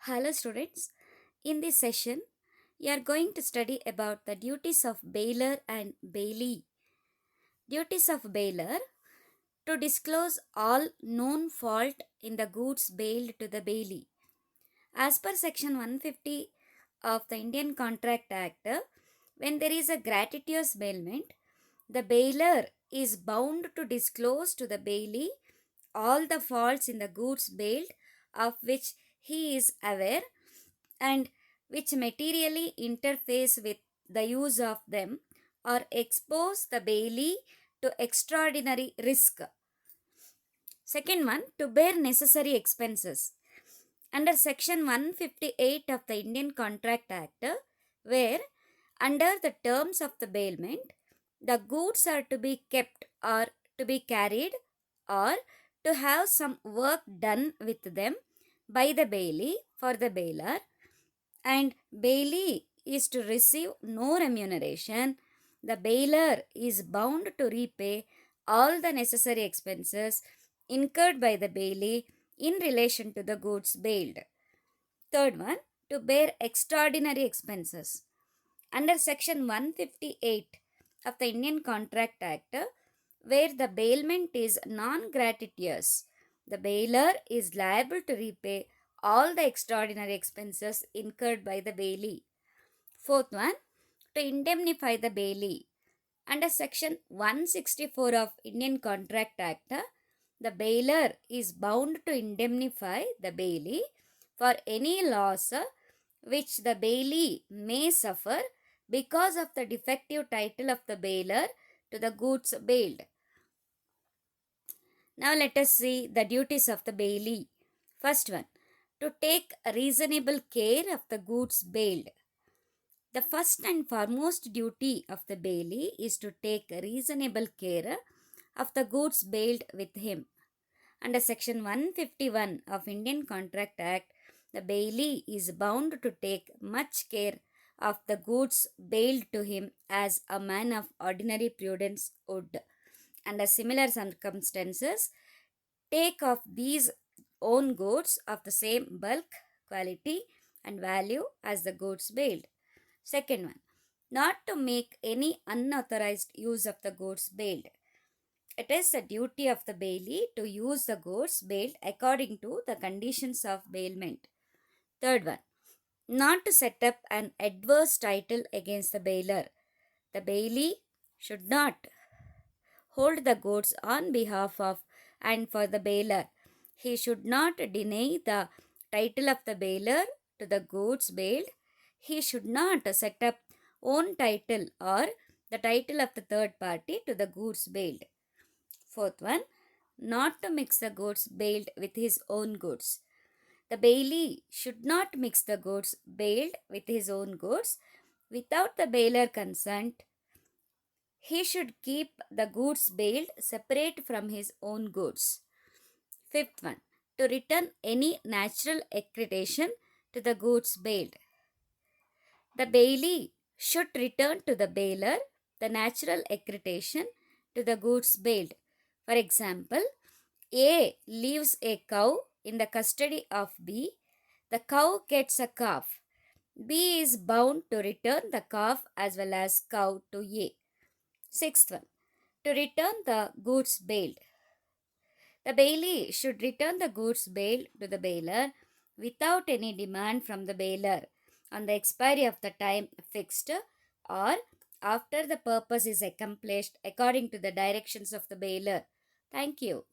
Hello students, in this session you are going to study about the duties of bailior and bailee. Duties of bailior: to disclose all known fault in the goods bailed to the bailee. As per section 150 of the Indian Contract Act, when there is a gratuitous bailment, the bailior is bound to disclose to the bailee all the faults in the goods bailed of which he is aware and which materially interface with the use of them or expose the bailee to extraordinary risk. Second one, to bear necessary expenses. Under section 158 of the Indian Contract Act, where under the terms of the bailment, the goods are to be kept or to be carried or to have some work done with them by the bailee for the bailor, and bailee is to receive no remuneration, the bailor is bound to repay all the necessary expenses incurred by the bailee in relation to the goods bailed. Third one, to bear extraordinary expenses. Under section 158 of the Indian Contract Act, where the bailment is non-gratuitous, the bailor is liable to repay all the extraordinary expenses incurred by the bailee. Fourth one, to indemnify the bailee. Under section 164 of Indian Contract Act, the bailor is bound to indemnify the bailee for any loss which the bailee may suffer because of the defective title of the bailor to the goods bailed. Now let us see the duties of the bailee. First one, to take reasonable care of the goods bailed. The first and foremost duty of the bailee is to take reasonable care of the goods bailed with him. Under section 151 of Indian Contract Act, the bailee is bound to take much care of the goods bailed to him as a man of ordinary prudence would. Under similar circumstances, take of these own goods of the same bulk, quality, and value as the goods bailed. Second one, not to make any unauthorized use of the goods bailed. It is the duty of the bailee to use the goods bailed according to the conditions of bailment. Third one, not to set up an adverse title against the bailor. The bailee should not hold the goods on behalf of and for the bailor. He should not deny the title of the bailor to the goods bailed. He should not set up own title or the title of the third party to the goods bailed. Fourth one, not to mix the goods bailed with his own goods. The bailee should not mix the goods bailed with his own goods without the bailor consent. He should keep the goods bailed separate from his own goods. Fifth one, to return any natural accretion to the goods bailed. The bailee should return to the bailor the natural accretion to the goods bailed. For example, A leaves a cow in the custody of B. The cow gets a calf. B is bound to return the calf as well as cow to A. Sixth one, to return the goods bailed. The bailee should return the goods bailed to the bailor without any demand from the bailor on the expiry of the time fixed or after the purpose is accomplished according to the directions of the bailor. Thank you.